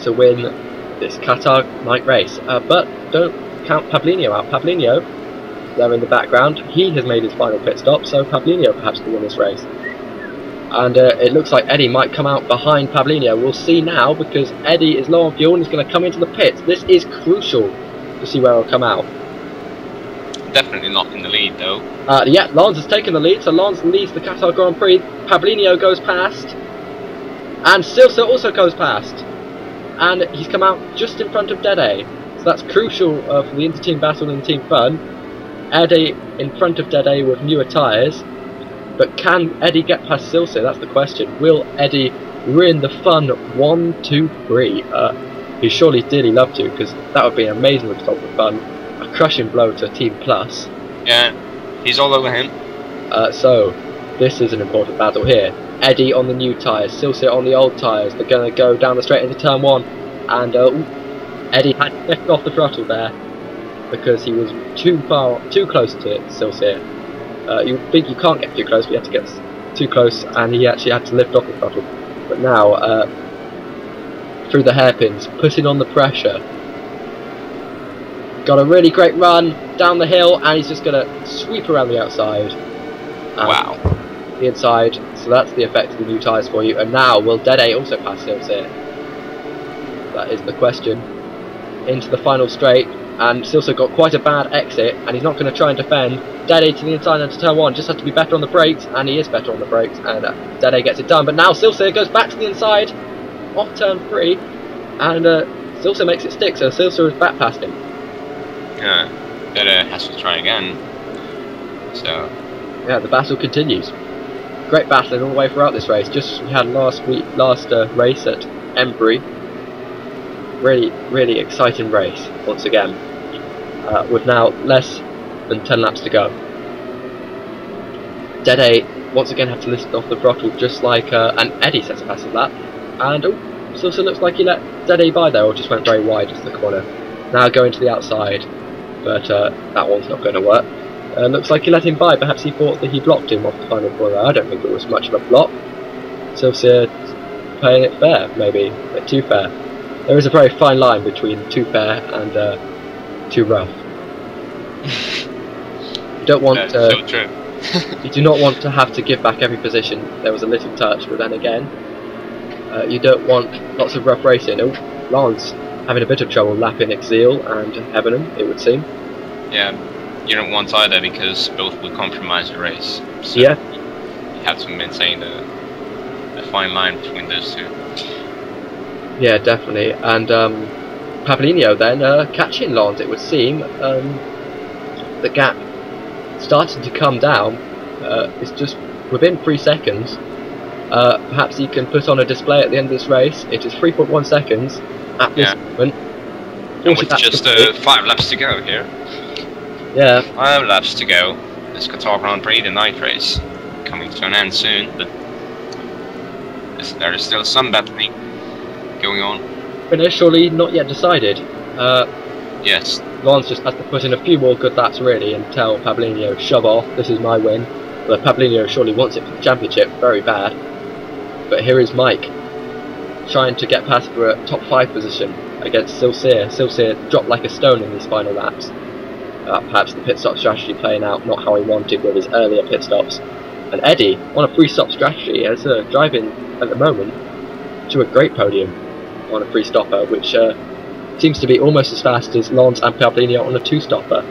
to win this Qatar night race. But don't count Pablinho out. Pablinho, there in the background, he has made his final pit stop, so Pablinho perhaps can win this race. And it looks like Eddie might come out behind Pablinho. We'll see now, because Eddie is low on fuel and is going to come into the pits. This is crucial to see where he'll come out. Definitely not in the lead though. Yeah, Lance has taken the lead, so Lance leads the Qatar Grand Prix. Pablinho goes past, and Silsa also goes past, and he's come out just in front of Dede. So that's crucial for the inter-team battle and team fun. Eddie in front of Dede with newer tyres, but can Eddie get past Silsa? That's the question. Will Eddie ruin the fun 1, 2, 3? He surely dearly love to, because that would be an amazing result for fun. A crushing blow to Team Plus. Yeah, he's all over him. So, this is an important battle here. Eddie on the new tyres, Silsa on the old tyres. They're going to go down the straight into turn 1. And Eddie had to lift off the throttle there, because he was too close to Silsa. You think you can't get too close, but you have to get too close, and he actually had to lift off the throttle. But now, through the hairpins, putting on the pressure. Got a really great run down the hill, and he's just going to sweep around the outside. Wow. The inside, so that's the effect of the new tyres for you. And now, will Dede also pass Silsa? That is the question. Into the final straight, and Silsa got quite a bad exit, and he's not going to try and defend. Dede to the inside into turn 1, just has to be better on the brakes, and he is better on the brakes, and Dede gets it done. But now Silsa goes back to the inside, off turn 3, and Silsa makes it stick, so Silsa is back past him. Yeah, Dede has to try again. So yeah, the battle continues. Great battling all the way throughout this race, just as we had last race at Embry. Really exciting race once again, with now less than 10 laps to go. Dede once again had to lift off the throttle, just like and Eddie sets a passive lap, and Silsa looks like he let Dede by there, or just went very wide into the corner. Now going to the outside, but that one's not going to work. Looks like he let him by. Perhaps he thought that he blocked him off the final corner. I don't think it was much of a block. Silsa playing it fair, maybe a bit too fair. There is a very fine line between too fair and too rough. You don't want so true. you do not want to have to give back every position. There was a little touch, but then again, you don't want lots of rough racing. Oh, Lance having a bit of trouble lapping Exil and Heavenham, it would seem. Yeah, you don't want either, because both will compromise the race. So yeah, you have to maintain the fine line between those two. Yeah, definitely. And Pablinho then catching Lance, it would seem. The gap starting to come down. It's just within 3 seconds. Perhaps he can put on a display at the end of this race. It is 3.1 seconds at this moment. And with just 5 laps to go here. Yeah. 5 laps to go. This Qatar Grand Prix, the night race, coming to an end soon, but there is still some battling going on. Finish surely not yet decided. Yes. Lance just has to put in a few more good laps really and tell Pablinho, shove off, this is my win. But Pablinho surely wants it for the championship, very bad. But here is Mike, trying to get past for a top 5 position against Silsa. Silsa dropped like a stone in these final laps. Perhaps the pit stop strategy playing out not how he wanted with his earlier pit stops. And Eddie, on a free stop strategy, is driving at the moment to a great podium on a free stopper, which seems to be almost as fast as Lance and Pablinho on a 2-stopper.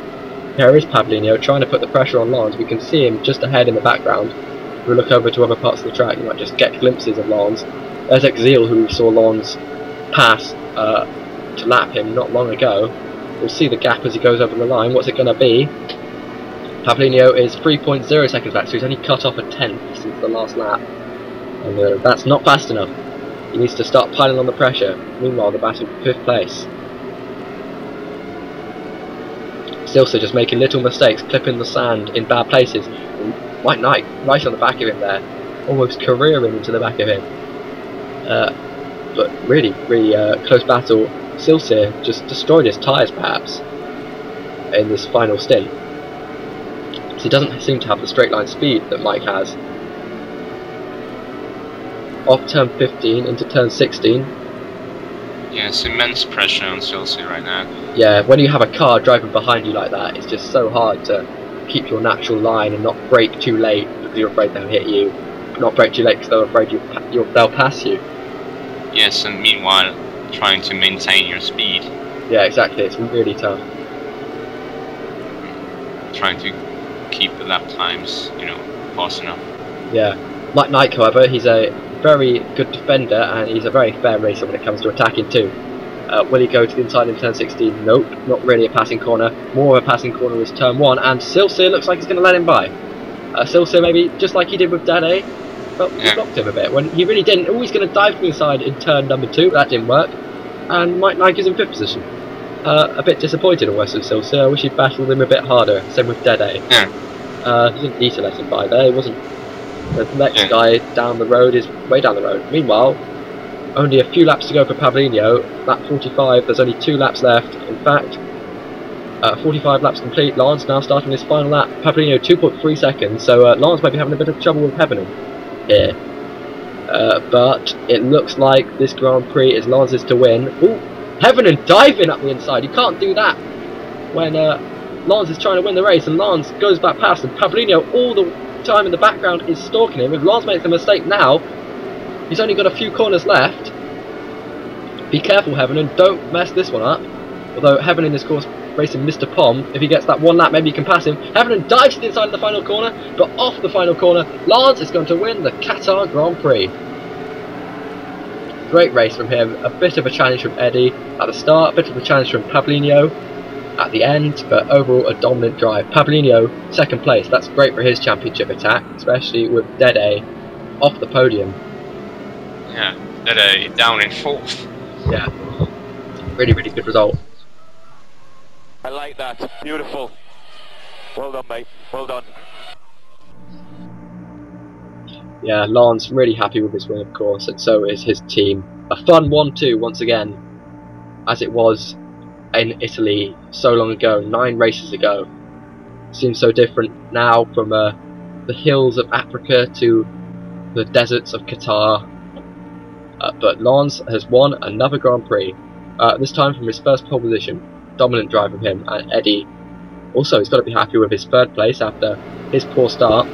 Here is Pablinho trying to put the pressure on Lance. We can see him just ahead in the background. If we look over to other parts of the track, you might just get glimpses of Lance. There's Exil, who saw Lance pass to lap him not long ago. We'll see the gap as he goes over the line. What's it going to be? Pablinho is 3.0 seconds back, so he's only cut off a 10th since the last lap. And that's not fast enough. He needs to start piling on the pressure. Meanwhile, the battle for 5th place. Silsa just making little mistakes, clipping the sand in bad places. White Knight right on the back of him there, almost careering into the back of him. But really close battle. Silsa just destroyed his tyres perhaps in this final stint. So he doesn't seem to have the straight line speed that Mike has. Off turn 15 into turn 16. Yeah, it's immense pressure on Chelsea right now. Yeah, when you have a car driving behind you like that, it's just so hard to keep your natural line and not brake too late because you're afraid they'll hit you. Not brake too late because they're afraid they'll pass you. Yes, and meanwhile trying to maintain your speed. Yeah, exactly. It's really tough. Trying to keep the lap times, you know, fast enough. Yeah. Like Nike, however, he's a very good defender and he's a very fair racer when it comes to attacking too. Will he go to the inside in turn 16? Nope, not really a passing corner. More of a passing corner is turn 1, and Silsir looks like he's going to let him by. Silsir maybe just like he did with Dade, but he blocked him a bit when he really didn't. Oh, he's going to dive to the inside in turn number 2, that didn't work. And Mike Nike is in 5th position. A bit disappointed almost with Silsir. I wish he'd battled him a bit harder. Same with Dade. Yeah. He didn't need to let him by there. He wasn't. The next guy down the road is way down the road. Meanwhile, only a few laps to go for Pablinho. Lap 45, there's only 2 laps left. In fact, 45 laps complete. Lance now starting his final lap. Pablinho 2.3 seconds, so Lance might be having a bit of trouble with Heavening here. But it looks like this Grand Prix is Lance's to win. Ooh, Heavening diving up the inside. You can't do that when Lance is trying to win the race, and Lance goes back past, and Pablinho all the time in the background is stalking him. If Lance makes a mistake now, he's only got a few corners left. Be careful, Heavening, don't mess this one up. Although Heavening is, of course, racing Mr. Pom. If he gets that one lap, maybe he can pass him. Heavening dives to the inside of the final corner, but off the final corner, Lance is going to win the Qatar Grand Prix. Great race from him. A bit of a challenge from Eddie at the start, a bit of a challenge from Pablinho at the end, but overall a dominant drive. Pablinho, 2nd place. That's great for his championship attack, especially with Dede off the podium. Yeah, Dede down in 4th. Yeah, really, really good result. I like that. Beautiful. Well done, mate. Well done. Yeah, Lance really happy with his win, of course, and so is his team. A fun 1-2 once again, as it was in Italy so long ago, 9 races ago. Seems so different now from the hills of Africa to the deserts of Qatar. But Lance has won another Grand Prix, this time from his first pole position. Dominant drive from him, and Eddie also has got to be happy with his 3rd place after his poor start.